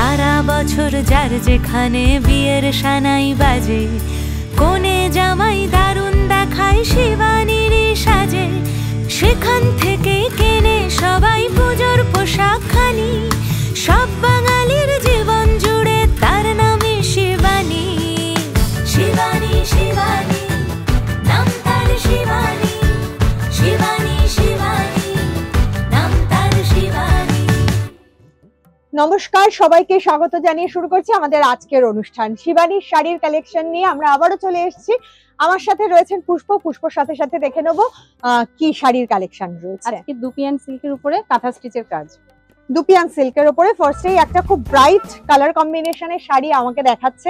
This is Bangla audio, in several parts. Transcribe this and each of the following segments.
সারা বছর যার যেখানে বিয়ের সানাই বাজে, কোণে জামাই দারুণ দেখায় শিবানীর সাজে, সেখান থেকে কেনে সবাই পুজোর পোশাক খানি। সব বাঙালির জীবন জুড়ে তার নামে শিবানী। শিবানী শিবানী নাম তার শিবানী, শিবানী শিবানী নাম তার শিবানী। নমস্কার, সবাইকে স্বাগত জানিয়ে শুরু করছি আমাদের আজকের অনুষ্ঠান। শিবানীর শাড়ির কালেকশন নিয়ে আমরা আবারও চলে এসেছি। আমার সাথে রয়েছেন পুষ্পর সাথে সাথে দেখে নেবো কি শাড়ির কালেকশন রয়েছে। আজকে দুপিয়ান সিল্কের উপরে কাঁথা স্টিচের কাজ। দুপিয়ান সিল্কের উপরে ফার্স্টেই একটা খুব ব্রাইট কালার কম্বিনেশনের শাড়ি আমাকে দেখাচ্ছে।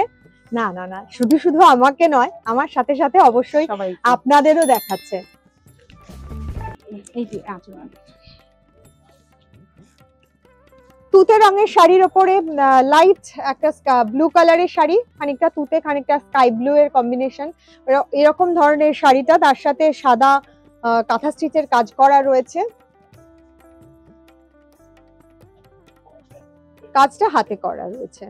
না না না, শুধু শুধু আমাকে নয়, আমার সাথে সাথে অবশ্যই আপনাদেরও দেখাচ্ছে। এই যে তুতে রঙের শাড়ির ওপরে লাইট একটা ব্লু কালারের শাড়ি, খানিকটা তুতে খানিকটা স্কাই ব্লু এর কম্বিনেশন, এরকম ধরনের শাড়িটা, তার সাথে সাদা কাঁথা স্টিচের কাজ করা রয়েছে। কাজটা হাতে করা রয়েছে।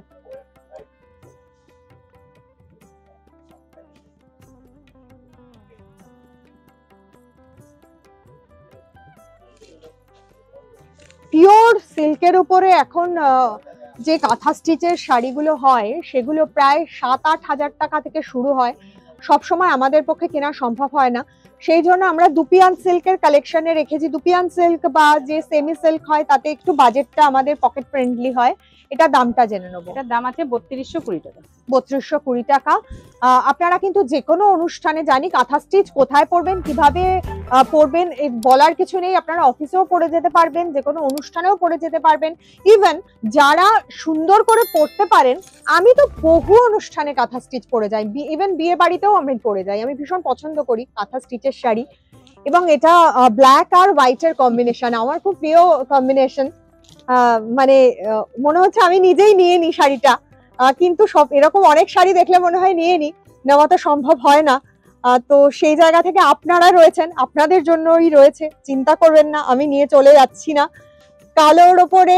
পিওর সিল্কের উপরে এখন যে কাঁথা স্টিচের শাড়িগুলো হয় সেগুলো প্রায় 7-8 হাজার টাকা থেকে শুরু হয়। সবসময় আমাদের পক্ষে কেনা সম্ভব হয় না, সেই জন্য আমরা দুপিয়ান সিল্কের কালেকশনে রেখেছি। দুপিয়ান সিল্ক বা যে সেমি সিল্ক হয় তাতে একটু বাজেটটা আমাদের পকেট ফ্রেন্ডলি হয়। এটা দামটা জেনে নেবো। এটার দাম আছে 3220 টাকা। 3220 টাকা। আপনারা কিন্তু যে কোনো অনুষ্ঠানে, জানি কাঁথা স্টিচ কোথায় পরবেন, কিভাবে পরবেন বলার কিছু নেই, আপনারা অফিসেও পরে যেতে পারবেন, যে কোনো অনুষ্ঠানেও পরে যেতে পারবেন। ইভেন যারা সুন্দর করে পরতে পারেন, আমি তো বহু অনুষ্ঠানে কাঁথা স্টিচ পরে যাই, ইভেন বিয়ে বাড়িতেও আমি পরে যাই। আমি ভীষণ পছন্দ করি কাঁথা স্টিচের শাড়ি, এবং এটা ব্ল্যাক আর হোয়াইটের কম্বিনেশন আমার খুব প্রিয় কম্বিনেশন। মানে মনে হচ্ছে আমি নিজেই নিয়ে নিই শাড়িটা, কিন্তু সব এরকম অনেক শাড়ি দেখলে মনে হয় নিয়ে নিই, নেওয়া তো সম্ভব হয় না। তো সেই জায়গা থেকে আপনারা রয়েছেন, আপনাদের জন্যই রয়েছে, চিন্তা করবেন না, আমি নিয়ে চলে যাচ্ছি না। কালোর ওপরে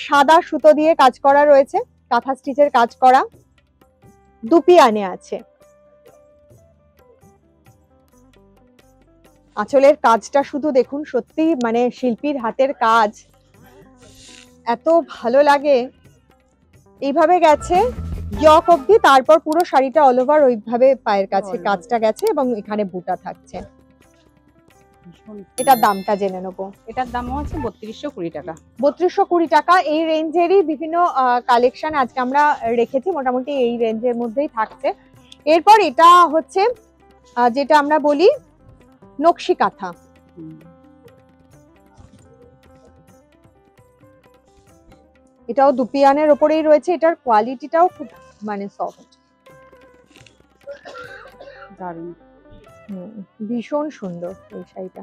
সাদা সুতো দিয়ে কাজ করা রয়েছে, কাঁথা স্টিচের কাজ করা, দুপিয়ানে আছে। আঁচলের কাজটা শুধু দেখুন, সত্যি মানে শিল্পীর হাতের কাজ, এত ভালো লাগে। এইভাবে গেছে জক অবধি, তারপর পুরো শাড়িটা অল ওভার ওইভাবে পায়ের কাছে কাজটা গেছে, এবং এখানে বুটা থাকছে। এটার দামটা জেনে নেবো। এটার দামও আছে 3220 টাকা। 3220 টাকা। এই রেঞ্জেরই বিভিন্ন কালেকশন আজকে আমরা রেখেছি, মোটামুটি এই রেঞ্জের মধ্যেই থাকছে। এরপর এটা হচ্ছে যেটা আমরা বলি নকশি কাঁথা। এটাও দুপিয়ানের ওপরেই রয়েছে, এটার কোয়ালিটিটাও খুব মানে সফট, দারুণ, ভীষণ সুন্দর এই শাড়িটা।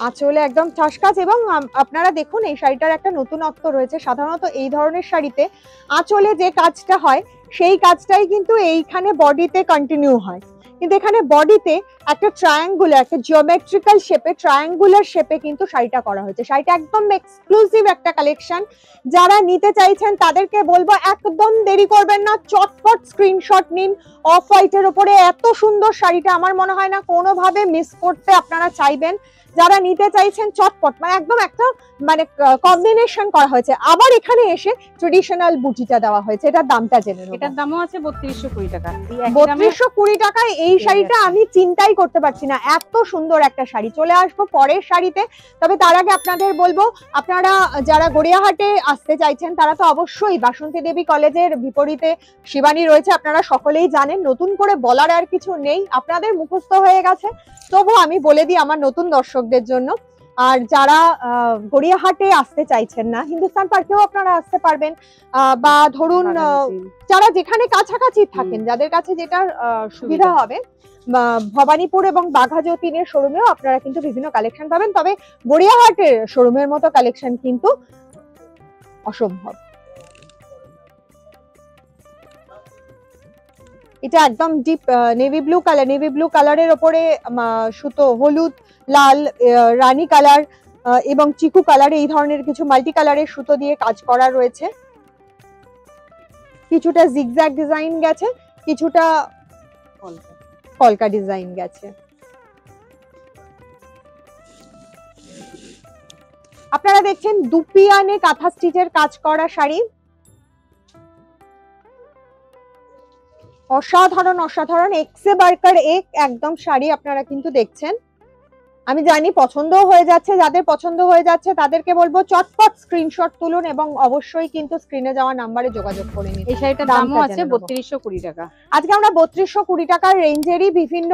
আঁচলে একদম ঠাস কাজ, এবং আপনারা দেখুন এই শাড়িটার একটা নতুনত্ব রয়েছে। সাধারণত এই ধরনের শাড়িতে আঁচলে যে কাজটা হয় সেই কাজটাই কিন্তু এইখানে বডিতে কন্টিনিউ হয়, কিন্তু এখানে বডিতে একটা ট্রায়াঙ্গুলার, একটা জিওমেট্রিক্যাল শেপে, ট্রায়াঙ্গুলার শেপে কিন্তু শাড়িটা করা হয়েছে। শাড়িটা একদম এক্সক্লুসিভ একটা কালেকশন। যারা নিতে চাইছেন তাদেরকে বলবো একদম দেরি করবেন না, চটপট স্ক্রিনশট নিন। অফ হোয়াইটের উপরে এত সুন্দর শাড়িটা আমার মনে হয় না কোনোভাবে মিস করতে আপনারা চাইবেন। যারা নিতে চাইছেন চটপট, মানে একদম একটা মানে কম্বিনেশন করা হয়েছে, আবার এখানে এসে ট্রেডিশনাল বুটিটা দেওয়া হয়েছে। এটার দামটা জেনে নেব। এটার দামও আছে 3220 টাকা। 3220 টাকায় এই শাড়িটা আমি চিন্তাই করতে পারছি না, এত সুন্দর একটা শাড়ি। চলে আসবো পরের শাড়িতে, তবে তার আগে আপনাদের বলবো, আপনারা যারা গড়িয়াহাটে আসতে চাইছেন তারা তো অবশ্যই বাসন্তী দেবী কলেজের বিপরীতে শিবানী রয়েছে, আপনারা সকলেই জানেন, নতুন করে বলার আর কিছু নেই, আপনাদের মুখস্থ হয়ে গেছে। তবু আমি বলে দিই আমার নতুন দর্শকদের জন্য। আর যারা গড়িয়াহাটে আসতে চাইছেন না, হিন্দুস্তান পার্কেও আপনারা আসতে পারবেন, বা ধরুন যারা যেখানে কাছাকাছি থাকেন, যাদের কাছে যেটা সুবিধা হবে, ভবানীপুর এবং বাঘা যতীনের শোরুমেও আপনারা কিন্তু বিভিন্ন কালেকশন পাবেন। তবে গড়িয়াহাটের শোরুমের মতো কালেকশন কিন্তু অসম্ভব। এটা একদম ডিপ নেভি ব্লু কালারের ওপরে সুতো, হলুদ, লাল, রানী কালার এবং চিকু কালার, এই ধরনের কিছু মাল্টি কালারের সুতো দিয়ে কাজ করা রয়েছে। কিছুটা জিগজ্যাগ ডিজাইন গেছে, কিছুটা কলকা। কলকা ডিজাইন গেছে। আপনারা দেখছেন দুপিয়ানে কাঁথা স্টিচের কাজ করা শাড়ি। অসাধারণ অসাধারণ এক্সে বার্কার এক একদম শাড়ি আপনারা কিন্তু দেখছেন। আমি জানি পছন্দ হয়ে যাচ্ছে, যাদের পছন্দ হয়ে যাচ্ছে তাদেরকে বলবো চটপট স্ক্রিনশট তুলুন এবং অবশ্যই কিন্তু স্ক্রিনে যাওয়া নাম্বারে যোগাযোগ করে নিন। এই শাড়িটার দামটা দামও আছে জেনে নেবো। 3220 টাকা। আজকে আমরা 3220 টাকার রেঞ্জেরই বিভিন্ন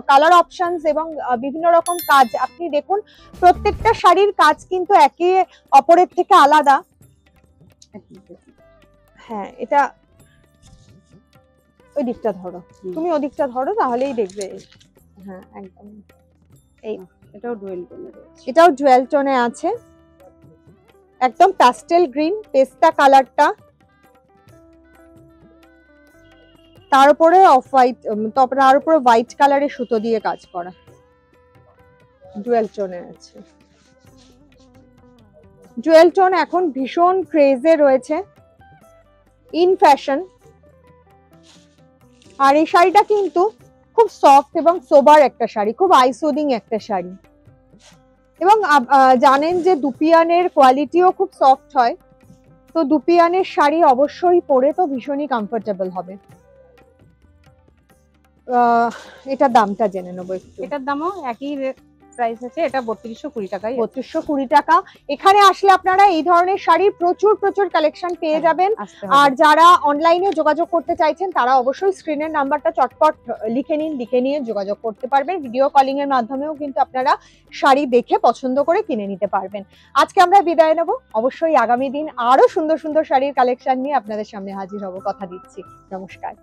কালার অপশনস এবং বিভিন্ন রকম কাজ আপনি দেখুন, প্রত্যেকটা শাড়ির কাজ কিন্তু একে অপরের থেকে আলাদা। হ্যাঁ, এটা ওই দিকটা ধরো, তুমি ওদিকটা ধরো তাহলেই দেখবে। হ্যাঁ একদম, এটাও ডুয়েল টোনের রয়েছে। এটাও জুয়েল টোনে আছে, একদম প্যাস্টেল গ্রিন পেস্তা কালারটা, তার উপরে অফ হোয়াইট, তার উপরে হোয়াইট কালারের সুতো দিয়ে কাজ করা, জুয়েল টোনে আছে। জুয়েল টোন এখন ভীষণ ক্রেজে রয়েছে, ইন ফ্যাশন। আর এই শাড়িটা কিন্তু খুব সফট এবং সোবার একটা শাড়ি, খুব আই সুদিং একটা শাড়ি। এবং জানেন যে দুপিয়ানের কোয়ালিটিও খুব সফট হয়, তো দুপিয়ানের শাড়ি অবশ্যই পরে তো ভীষণই কমফোর্টেবল হবে। এটার দামটা জেনে নেবো একটু। এটার দামও একই প্রাইস আছে, এটা 3220 টাকাই। 3220 টাকা। এখানে আসলে আপনারা এই ধরনের শাড়ির প্রচুর প্রচুর কালেকশন পেয়ে যাবেন। আর যারা অনলাইনে যোগাযোগ করতে চাইছেন তারা অবশ্যই স্ক্রিনের নাম্বারটা চটপট লিখে নিন, লিখে নিয়ে যোগাযোগ করতে পারবেন। ভিডিও কলিং এর মাধ্যমেও কিন্তু আপনারা শাড়ি দেখে পছন্দ করে কিনে নিতে পারবেন। আজকে আমরা বিদায় নেব, অবশ্যই আগামী দিন আরো সুন্দর সুন্দর শাড়ির কালেকশন নিয়ে আপনাদের সামনে হাজির হব, কথা দিচ্ছি। নমস্কার।